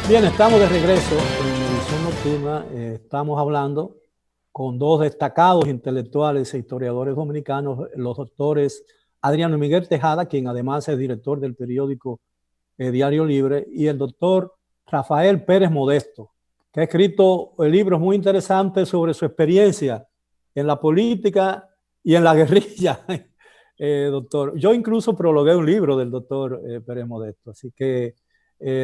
Bien, estamos de regreso en Edición Nocturna. Estamos hablando con dos destacados intelectuales e historiadores dominicanos, los doctores Adriano Miguel Tejada, quien además es director del periódico Diario Libre, y el doctor Rafael Pérez Modesto, que ha escrito libros muy interesantes sobre su experiencia en la política y en la guerrilla. Doctor, yo incluso prologué un libro del doctor Pérez Modesto, así que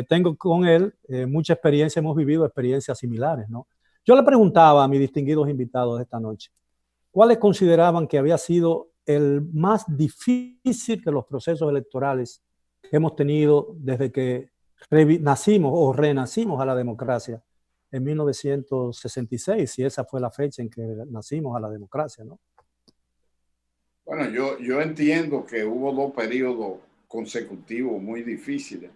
tengo con él mucha experiencia, hemos vivido experiencias similares, ¿no? Yo le preguntaba a mis distinguidos invitados esta noche, ¿cuáles consideraban que había sido el más difícil de los procesos electorales que hemos tenido desde que nacimos o renacimos a la democracia en 1966, y esa fue la fecha en que nacimos a la democracia, ¿no? Bueno, yo entiendo que hubo dos periodos consecutivos muy difíciles.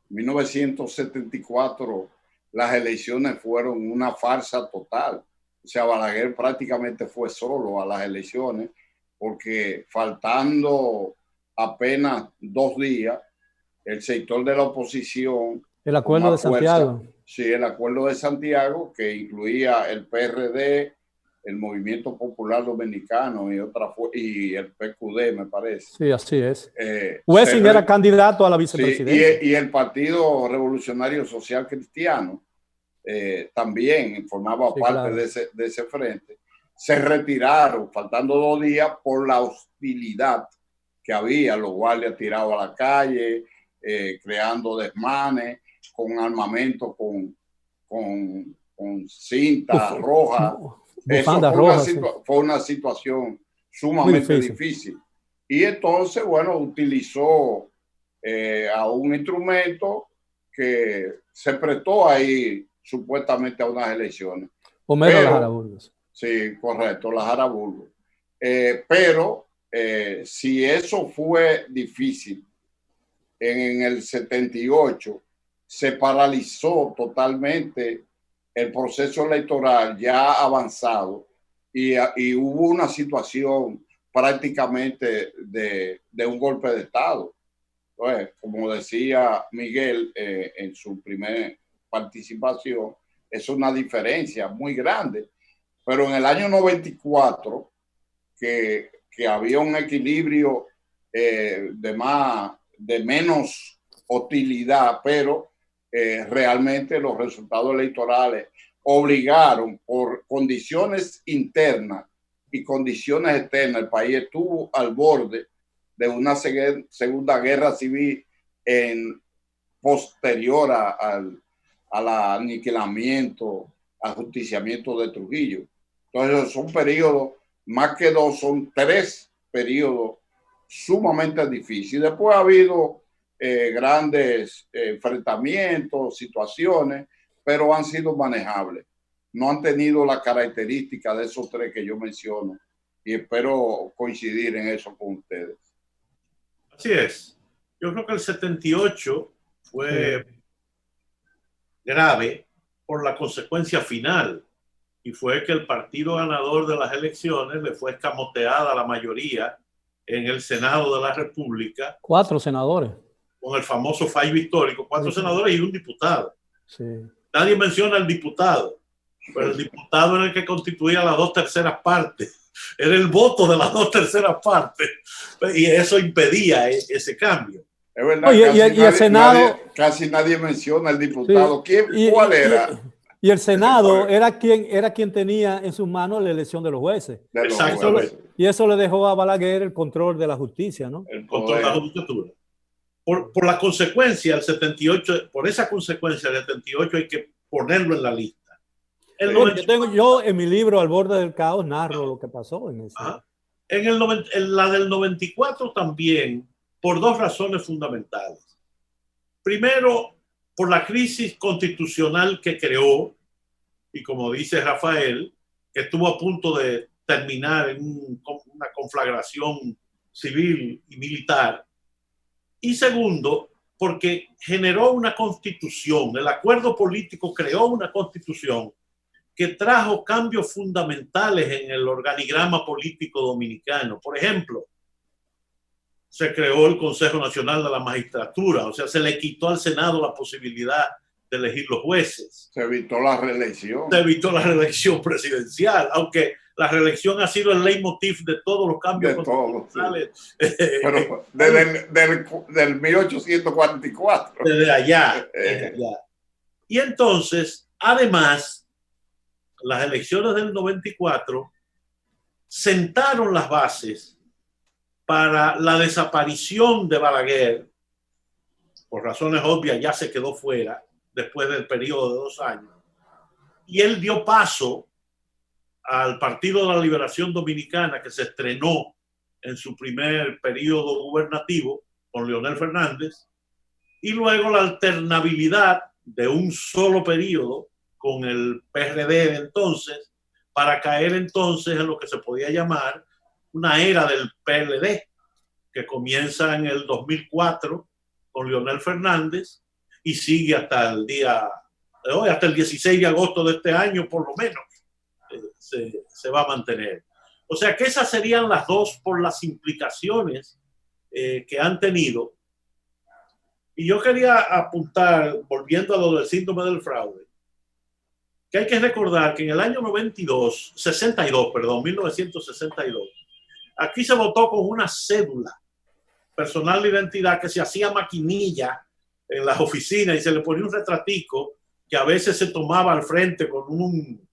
En 1974 las elecciones fueron una farsa total. O sea, Balaguer prácticamente fue solo a las elecciones porque faltando apenas 2 días, el sector de la oposición... El acuerdo de Santiago. Sí, el acuerdo de Santiago, que incluía el PRD, el Movimiento Popular Dominicano y el PQD, me parece. Sí, así es. Wessing era candidato a la vicepresidencia. Sí, y el Partido Revolucionario Social Cristiano también formaba parte, claro, de ese frente. Se retiraron, faltando 2 días, por la hostilidad que había, los guardias tirados a la calle, creando desmanes, con armamento, con cinta roja. Fue una situación sumamente difícil. Y entonces, bueno, utilizó a un instrumento que se prestó ahí supuestamente a unas elecciones. Homero Lajara Burgos. Sí, correcto, Lajara Burgos. Pero si eso fue difícil, en el 78 se paralizó totalmente el proceso electoral ya avanzado y hubo una situación prácticamente de un golpe de Estado. Pues, como decía Miguel en su primera participación, es una diferencia muy grande. Pero en el año 94, que había un equilibrio de menos hostilidad, pero realmente los resultados electorales obligaron por condiciones internas y condiciones externas. El país estuvo al borde de una segunda guerra civil posterior al aniquilamiento, al justiciamiento de Trujillo. Entonces son periodos, más que 2, son 3 periodos sumamente difíciles. Después ha habido grandes enfrentamientos, situaciones, pero han sido manejables. No han tenido la característica de esos 3 que yo menciono, y espero coincidir en eso con ustedes. Así es. Yo creo que el 78 fue grave por la consecuencia final, y fue que el partido ganador de las elecciones le fue escamoteada la mayoría en el Senado de la República. 4 senadores. Con el famoso fallo histórico, 4 senadores y un diputado. Sí. Nadie menciona al diputado, pero el diputado era el que constituía las 2/3 partes. Era el voto de las 2/3 partes. Y eso impedía ese cambio. Es verdad, Oye, y el Senado... Casi nadie menciona al diputado. Sí. ¿Cuál era? Y el Senado era quien tenía en sus manos la elección de los jueces. Exactamente. Y eso le dejó a Balaguer el control de la justicia, ¿no? El control de la judicatura. Por la consecuencia, el 78, por esa consecuencia del 78 hay que ponerlo en la lista. Yo en mi libro Al borde del caos narro lo que pasó en eso. En la del 94 también, por 2 razones fundamentales. Primero, por la crisis constitucional que creó, y como dice Rafael, que estuvo a punto de terminar en una conflagración civil y militar. Y segundo, porque generó una constitución, el acuerdo político creó una constitución que trajo cambios fundamentales en el organigrama político dominicano. Por ejemplo, se creó el Consejo Nacional de la Magistratura, o sea, se le quitó al Senado la posibilidad de elegir los jueces. Se evitó la reelección. Se evitó la reelección presidencial, aunque la reelección ha sido el leitmotiv de todos los cambios constitucionales. Sí. Pero del 1844. Desde allá. Y entonces, además, las elecciones del 94 sentaron las bases para la desaparición de Balaguer. Por razones obvias ya se quedó fuera después del periodo de 2 años. Y él dio paso al Partido de la Liberación Dominicana, que se estrenó en su primer periodo gubernativo con Leonel Fernández, y luego la alternabilidad de un solo periodo con el PRD de entonces, para caer entonces en lo que se podía llamar una era del PLD, que comienza en el 2004 con Leonel Fernández y sigue hasta el día de hoy, hasta el 16 de agosto de este año, por lo menos, se va a mantener. O sea que esas serían las dos por las implicaciones que han tenido. Y yo quería apuntar, volviendo a lo del síndrome del fraude, que hay que recordar que en el año 1962, aquí se votó con una cédula personal de identidad que se hacía maquinilla en las oficinas y se le ponía un retratico que a veces se tomaba al frente con un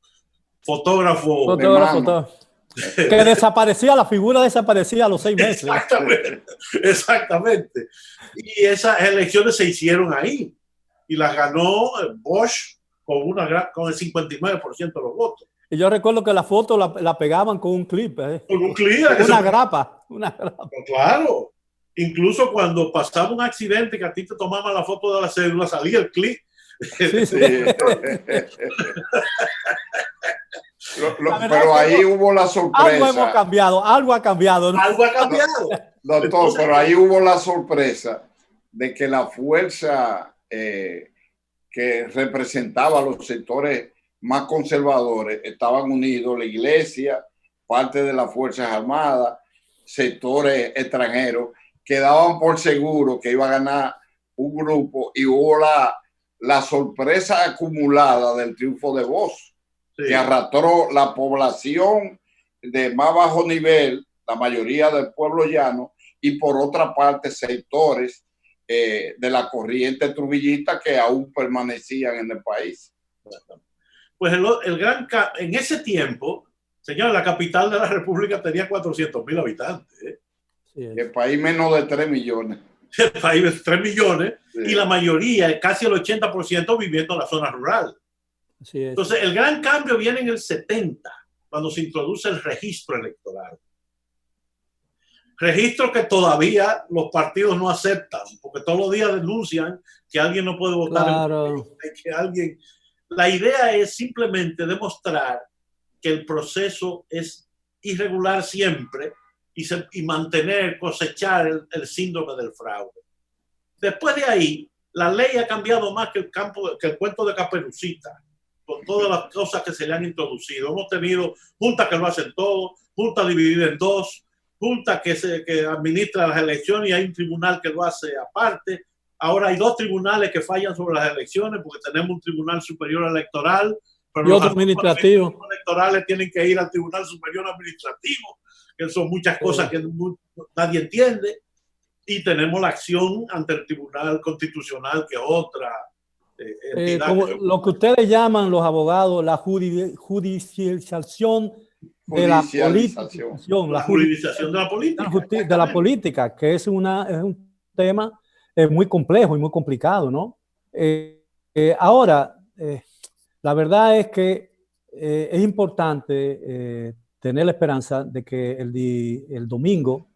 fotógrafo. Que desaparecía, la figura desaparecía a los 6 meses. Exactamente. Y esas elecciones se hicieron ahí y las ganó Bosch con el 59% de los votos. Y yo recuerdo que la foto la pegaban con un clip. Con un clip. Una grapa. Claro. Incluso cuando pasaba un accidente que a ti te tomaban la foto de la cédula, salía el clip. Sí. Pero ahí hubo la sorpresa. Algo ha cambiado. Algo ha cambiado. Doctor, entonces, pero ahí hubo la sorpresa de que la fuerza que representaba a los sectores más conservadores estaban unidos, la iglesia, parte de las Fuerzas Armadas, sectores extranjeros, que daban por seguro que iba a ganar un grupo, y hubo la sorpresa acumulada del triunfo de Bosch, que arrastró la población de más bajo nivel, la mayoría del pueblo llano, y por otra parte sectores de la corriente trujillista que aún permanecían en el país. Pues en ese tiempo, señor, la capital de la República tenía 400,000 habitantes. Sí, el país menos de 3 millones. El país de 3 millones, sí. Y la mayoría, casi el 80%, viviendo en la zona rural. Entonces, el gran cambio viene en el 70, cuando se introduce el registro electoral. Registro que todavía los partidos no aceptan, porque todos los días denuncian que alguien no puede votar. Claro. La idea es simplemente demostrar que el proceso es irregular siempre y mantener, cosechar el síndrome del fraude. Después de ahí, la ley ha cambiado más que el cuento de Caperucita, con todas las cosas que se le han introducido. Hemos tenido juntas que lo hacen todo, junta dividida en dos, junta que administra las elecciones y hay un tribunal que lo hace aparte. Ahora hay 2 tribunales que fallan sobre las elecciones porque tenemos un tribunal superior electoral, pero y otro administrativo. Los electorales tienen que ir al tribunal superior administrativo, que son muchas cosas que nadie entiende. Y tenemos la acción ante el Tribunal Constitucional, que es otra entidad. Como lo que ustedes llaman los abogados, la judicialización de la política. La judicialización de la política. De la política, que es un tema muy complejo y muy complicado, ¿no? Ahora, la verdad es que es importante tener la esperanza de que el domingo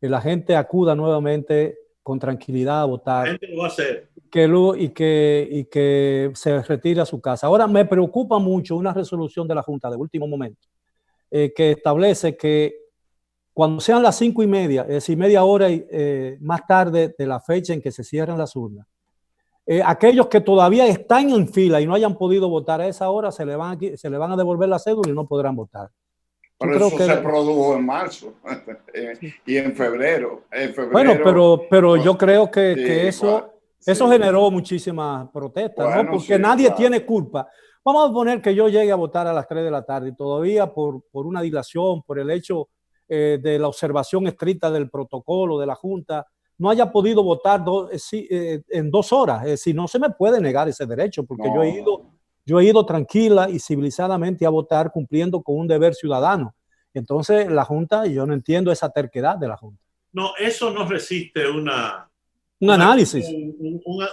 la gente acuda nuevamente con tranquilidad a votar. La gente lo va a hacer. Y que se retire a su casa. Ahora me preocupa mucho una resolución de la Junta de último momento que establece que cuando sean las 5:30, es decir, media hora más tarde de la fecha en que se cierran las urnas, aquellos que todavía están en fila y no hayan podido votar a esa hora se le van a devolver la cédula y no podrán votar. Pero eso se produjo en marzo y en febrero. Bueno, pero yo creo que eso Eso generó muchísimas protestas, bueno, ¿no? Porque nadie tiene culpa. Vamos a poner que yo llegue a votar a las 3 de la tarde y todavía por una dilación, por el hecho de la observación estricta del protocolo de la Junta, no haya podido votar en 2 horas. Es decir, no se me puede negar ese derecho, porque no, yo he ido tranquila y civilizadamente a votar cumpliendo con un deber ciudadano. Entonces, la Junta, yo no entiendo esa terquedad de la Junta. No, eso no resiste un análisis.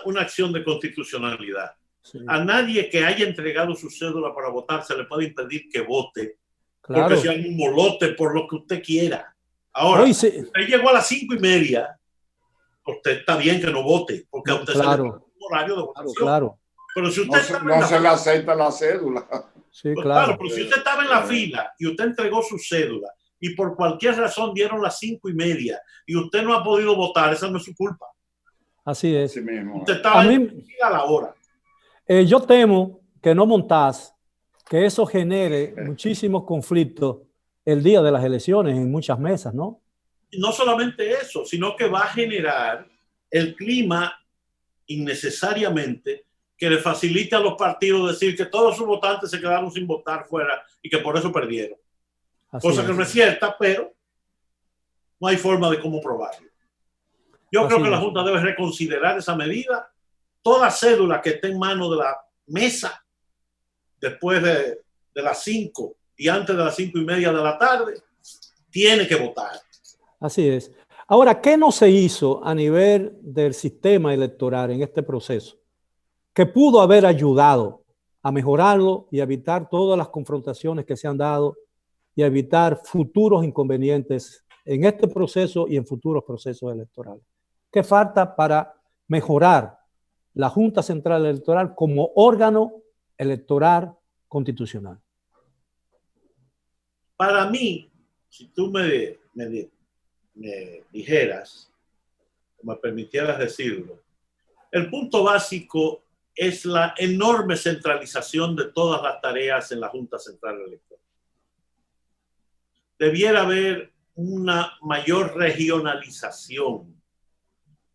Una acción de constitucionalidad. Sí. A nadie que haya entregado su cédula para votar se le puede impedir que vote. Claro. Porque si hay un molote por lo que usted quiera. Ahora, usted llegó a las 5:30, usted está bien que no vote, porque a usted se le da un horario de votación. Claro. Pero si usted no se le acepta la cédula. Sí, pues claro. Pero si usted estaba en la fila y usted entregó su cédula y por cualquier razón dieron las 5:30 y usted no ha podido votar, esa no es su culpa. Así es. Así mismo. Usted estaba a la hora. Yo temo que no montás, que eso genere muchísimos conflictos el día de las elecciones en muchas mesas, ¿no? Y no solamente eso, sino que va a generar el clima innecesariamente que le facilite a los partidos decir que todos sus votantes se quedaron sin votar fuera y que por eso perdieron. Cosa que no es cierta, pero no hay forma de cómo probarlo. Yo creo que la Junta debe reconsiderar esa medida. Toda cédula que esté en manos de la mesa después de las 5 y antes de las 5:30 de la tarde tiene que votar. Así es. Ahora, ¿qué no se hizo a nivel del sistema electoral en este proceso que pudo haber ayudado a mejorarlo y evitar todas las confrontaciones que se han dado y evitar futuros inconvenientes en este proceso y en futuros procesos electorales? ¿Qué falta para mejorar la Junta Central Electoral como órgano electoral constitucional? Para mí, si tú me dijeras, o me permitieras decirlo, el punto básico es la enorme centralización de todas las tareas en la Junta Central Electoral. Debiera haber una mayor regionalización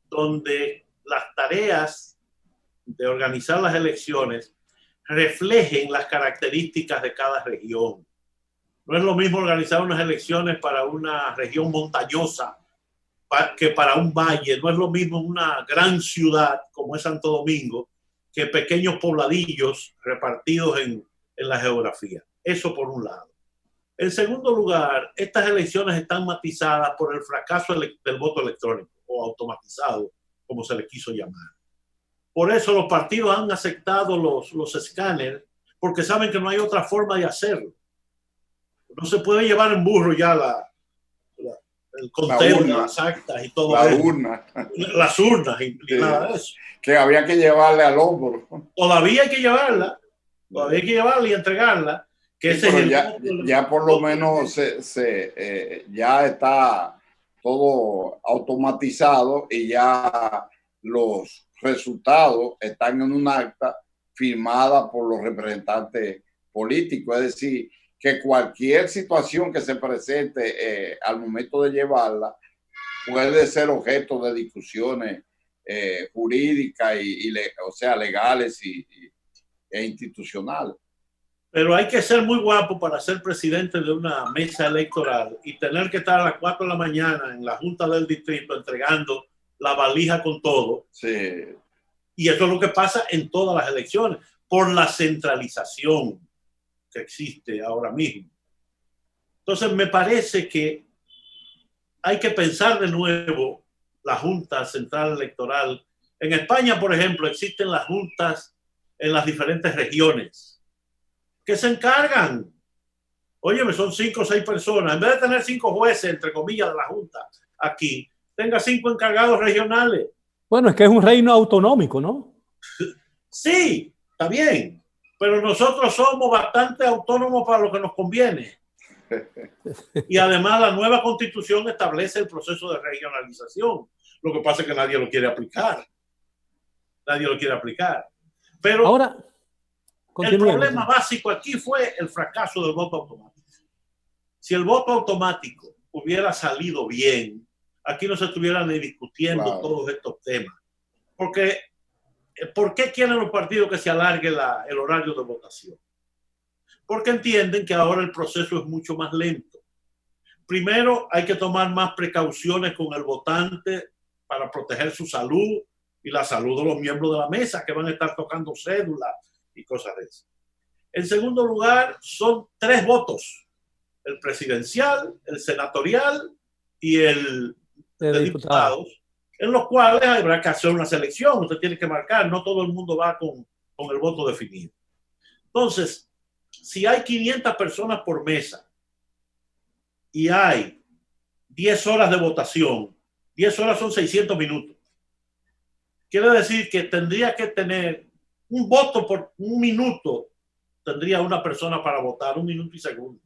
donde las tareas de organizar las elecciones reflejen las características de cada región. No es lo mismo organizar unas elecciones para una región montañosa que para un valle. No es lo mismo una gran ciudad como es Santo Domingo que pequeños pobladillos repartidos en la geografía. Eso por un lado. En segundo lugar, estas elecciones están matizadas por el fracaso del voto electrónico o automatizado, como se le quiso llamar. Por eso los partidos han aceptado los escáneres, porque saben que no hay otra forma de hacerlo. No se puede llevar en burro ya el conteo de las actas y todo eso. Las urnas y nada de eso. Que había que llevarle al hombro. Todavía hay que llevarla y entregarla. Que sí, ya por lo menos ya está todo automatizado y ya los resultados están en un acta firmada por los representantes políticos. Es decir, que cualquier situación que se presente al momento de llevarla puede ser objeto de discusiones jurídicas o sea, legales e institucionales. Pero hay que ser muy guapo para ser presidente de una mesa electoral y tener que estar a las 4 de la mañana en la Junta del Distrito entregando la valija con todo. Sí. Y eso es lo que pasa en todas las elecciones, por la centralización que existe ahora mismo. Entonces me parece que hay que pensar de nuevo la Junta Central Electoral. En España, por ejemplo, existen las juntas en las diferentes regiones que se encargan. Óyeme, son 5 o 6 personas. En vez de tener 5 jueces, entre comillas, de la Junta aquí, tenga 5 encargados regionales. Bueno, es que es un reino autonómico, ¿no? Sí, está bien. Pero nosotros somos bastante autónomos para lo que nos conviene. Y además la nueva constitución establece el proceso de regionalización. Lo que pasa es que nadie lo quiere aplicar. Pero ahora, el problema básico aquí fue el fracaso del voto automático. Si el voto automático hubiera salido bien, aquí no se estuvieran ni discutiendo todos estos temas. Porque, ¿por qué quieren los partidos que se alargue el horario de votación? Porque entienden que ahora el proceso es mucho más lento. Primero, hay que tomar más precauciones con el votante para proteger su salud y la salud de los miembros de la mesa que van a estar tocando cédulas y cosas de eso. En segundo lugar, son 3 votos: el presidencial, el senatorial y el de diputados, en los cuales habrá que hacer una selección. Usted tiene que marcar, no todo el mundo va con el voto definido. Entonces, si hay 500 personas por mesa y hay 10 horas de votación, 10 horas son 600 minutos. Quiere decir que tendría que tener un voto por un minuto, tendría una persona para votar, 1 minuto y segundos.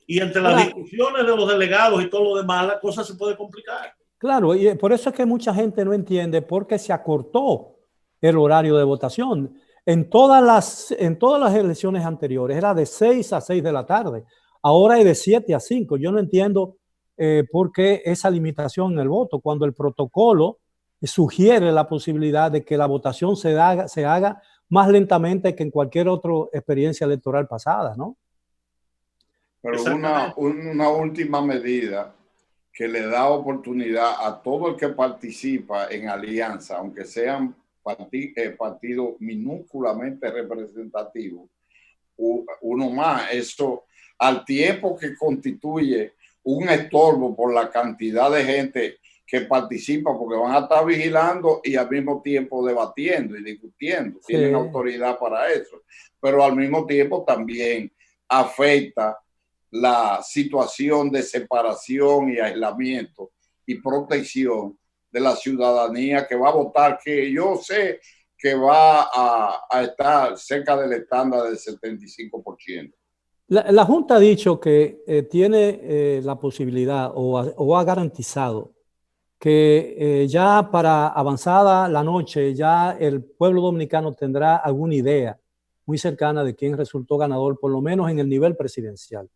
Y entre las discusiones de los delegados y todo lo demás, la cosa se puede complicar. Claro, y por eso es que mucha gente no entiende por qué se acortó el horario de votación. En todas las elecciones anteriores era de 6 a 6 de la tarde. Ahora es de 7 a 5. Yo no entiendo por qué esa limitación en el voto, cuando el protocolo sugiere la posibilidad de que la votación se haga más lentamente que en cualquier otra experiencia electoral pasada, ¿no? Pero una última medida que le da oportunidad a todo el que participa en alianza, aunque sean partidos minúsculamente representativos, uno más, eso al tiempo que constituye un estorbo por la cantidad de gente que participa, porque van a estar vigilando y al mismo tiempo debatiendo y discutiendo. Sí. Tienen autoridad para eso, pero al mismo tiempo también afecta la situación de separación y aislamiento y protección de la ciudadanía que va a votar, que yo sé que va a estar cerca del estándar del 75%. La Junta ha dicho que tiene la posibilidad o ha garantizado que ya para avanzada la noche ya el pueblo dominicano tendrá alguna idea muy cercana de quién resultó ganador, por lo menos en el nivel presidencial.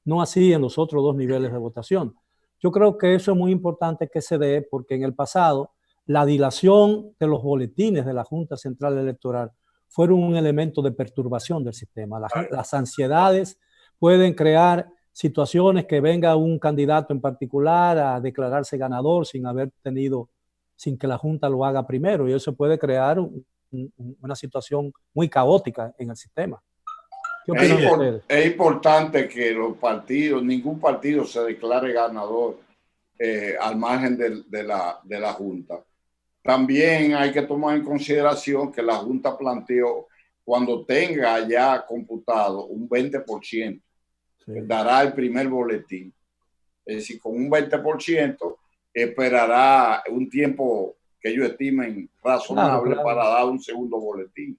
No así en los otros 2 niveles de votación. Yo creo que eso es muy importante que se dé, porque en el pasado la dilación de los boletines de la Junta Central Electoral fueron un elemento de perturbación del sistema. Las ansiedades pueden crear situaciones que venga un candidato en particular a declararse ganador sin que la Junta lo haga primero, y eso puede crear una situación muy caótica en el sistema. Es importante que los partidos, ningún partido se declare ganador al margen de la Junta. También hay que tomar en consideración que la Junta planteó, cuando tenga ya computado un 20%, dará el primer boletín. Es decir, con un 20% esperará un tiempo que ellos estimen razonable para dar un segundo boletín.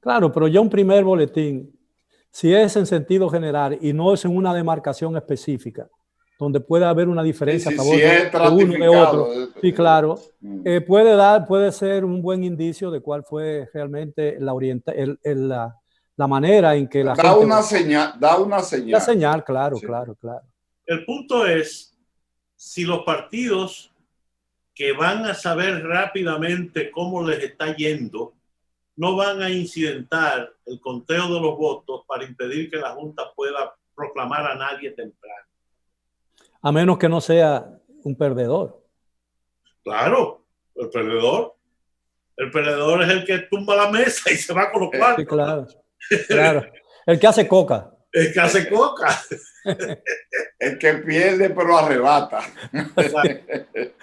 Claro, pero ya un primer boletín, si es en sentido general y no es en una demarcación específica, donde puede haber una diferencia a favor de uno de otro, sí, claro, puede ser un buen indicio de cuál fue realmente la manera en que la gente... Da una señal. La señal, claro, sí. claro. El punto es, si los partidos que van a saber rápidamente cómo les está yendo, no van a incidentar el conteo de los votos para impedir que la Junta pueda proclamar a nadie temprano. A menos que no sea un perdedor. Claro, el perdedor es el que tumba la mesa y se va con los cuartos. Sí, claro. El que hace coca. El que hace coca. El que pierde pero arrebata.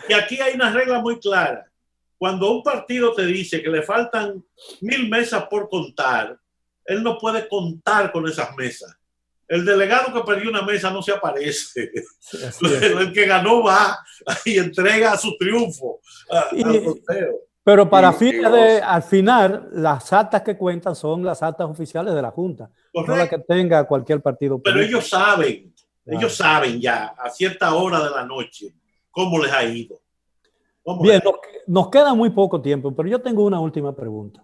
Y aquí hay una regla muy clara. Cuando un partido te dice que le faltan 1000 mesas por contar, él no puede contar con esas mesas. El delegado que perdió una mesa no se aparece. El que ganó va y entrega su triunfo al conteo. Pero al final, las actas que cuentan son las actas oficiales de la Junta. Correcto. No las que tenga cualquier partido político. Pero ellos saben ya a cierta hora de la noche cómo les ha ido. Bien, nos queda muy poco tiempo, pero yo tengo una última pregunta.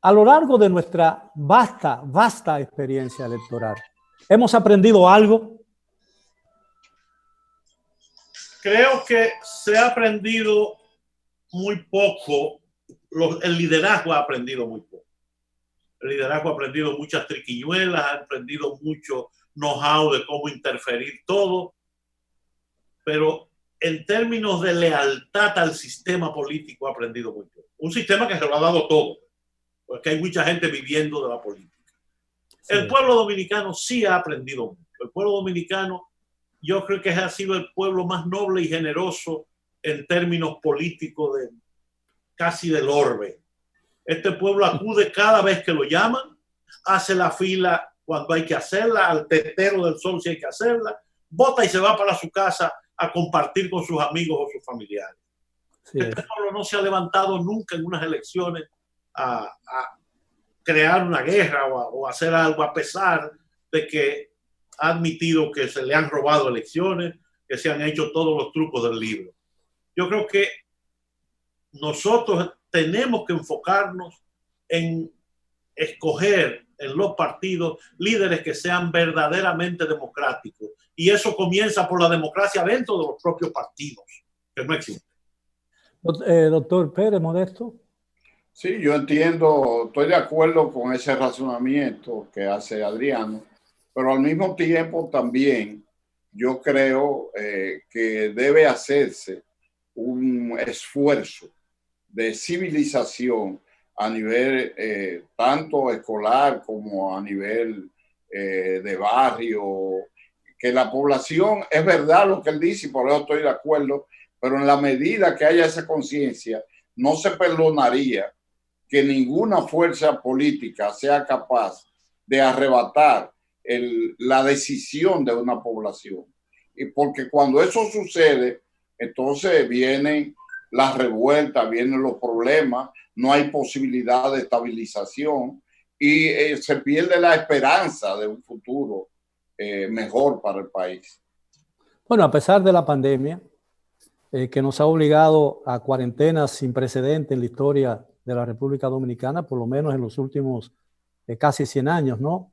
A lo largo de nuestra vasta experiencia electoral, ¿hemos aprendido algo? Creo que se ha aprendido muy poco, el liderazgo ha aprendido muy poco. El liderazgo ha aprendido muchas triquiñuelas, ha aprendido mucho know-how de cómo interferir todo, pero en términos de lealtad al sistema político ha aprendido muy poco. Un sistema que se lo ha dado todo, porque hay mucha gente viviendo de la política. Sí. El pueblo dominicano sí ha aprendido mucho. El pueblo dominicano, yo creo que ha sido el pueblo más noble y generoso en términos políticos casi del orbe. Este pueblo acude cada vez que lo llaman, hace la fila cuando hay que hacerla, al tetero del sol si hay que hacerla, vota y se va para su casa a compartir con sus amigos o sus familiares. Sí. Este pueblo no se ha levantado nunca en unas elecciones a crear una guerra o hacer algo, a pesar de que ha admitido que se le han robado elecciones, que se han hecho todos los trucos del libro. Yo creo que nosotros tenemos que enfocarnos en escoger en los partidos líderes que sean verdaderamente democráticos. Y eso comienza por la democracia dentro de los propios partidos, que no existe. Doctor Pérez Modesto. Sí, yo entiendo, estoy de acuerdo con ese razonamiento que hace Adriano, pero al mismo tiempo también yo creo que debe hacerse un esfuerzo de civilización a nivel tanto escolar como a nivel de barrio, que la población, es verdad lo que él dice y por eso estoy de acuerdo, pero en la medida que haya esa conciencia, no se perdonaría que ninguna fuerza política sea capaz de arrebatar la decisión de una población. Y porque cuando eso sucede, entonces vienen las revueltas, vienen los problemas, no hay posibilidad de estabilización y se pierde la esperanza de un futuro mejor para el país. Bueno, a pesar de la pandemia, que nos ha obligado a cuarentenas sin precedentes en la historia de la República Dominicana, por lo menos en los últimos casi 100 años, ¿no?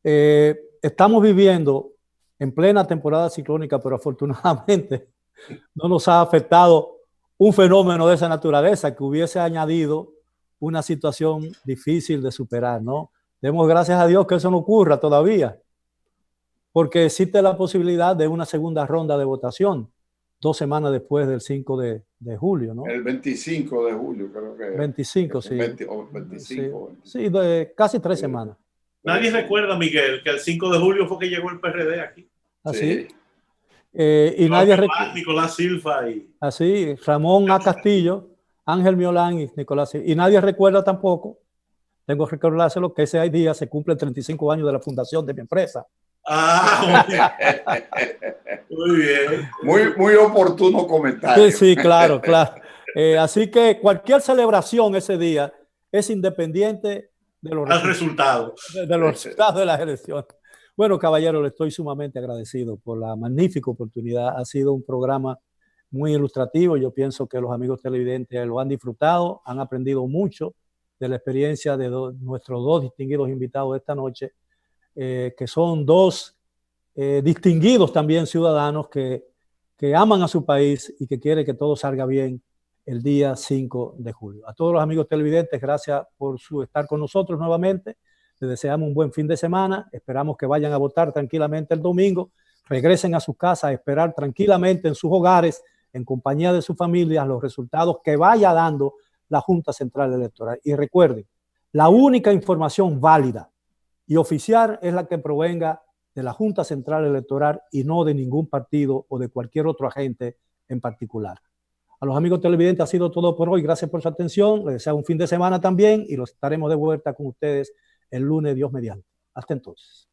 Estamos viviendo en plena temporada ciclónica, pero afortunadamente no nos ha afectado un fenómeno de esa naturaleza que hubiese añadido una situación difícil de superar, ¿no? Demos gracias a Dios que eso no ocurra todavía, porque existe la posibilidad de una segunda ronda de votación 2 semanas después del 5 de julio, ¿no? El 25 de julio, creo que. 25, sí. 25. Sí, casi 3 semanas. Nadie recuerda, Miguel, que el 5 de julio fue que llegó el PRD aquí. Así. Y nadie recuerda. Nicolás Silva y. Así, Ramón A. Castillo, Ángel Miolán y Nicolás Silva. Y nadie recuerda tampoco, tengo que recordárselo, que ese día se cumplen 35 años de la fundación de mi empresa. Ah, muy bien. Muy oportuno comentario. Sí, claro, claro. Así que cualquier celebración ese día es independiente de los resultados de las elecciones. Bueno, caballero, le estoy sumamente agradecido por la magnífica oportunidad. Ha sido un programa muy ilustrativo. Yo pienso que los amigos televidentes lo han disfrutado, han aprendido mucho de la experiencia de nuestros 2 distinguidos invitados de esta noche. Que son 2 distinguidos también ciudadanos que aman a su país y que quieren que todo salga bien el día 5 de julio. A todos los amigos televidentes, gracias por estar con nosotros nuevamente. Les deseamos un buen fin de semana. Esperamos que vayan a votar tranquilamente el domingo, regresen a sus casas a esperar tranquilamente en sus hogares, en compañía de sus familias, los resultados que vaya dando la Junta Central Electoral. Y recuerden, la única información válida y oficial es la que provenga de la Junta Central Electoral y no de ningún partido o de cualquier otro agente en particular. A los amigos televidentes ha sido todo por hoy. Gracias por su atención. Les deseo un fin de semana también y los estaremos de vuelta con ustedes el lunes, Dios mediante. Hasta entonces.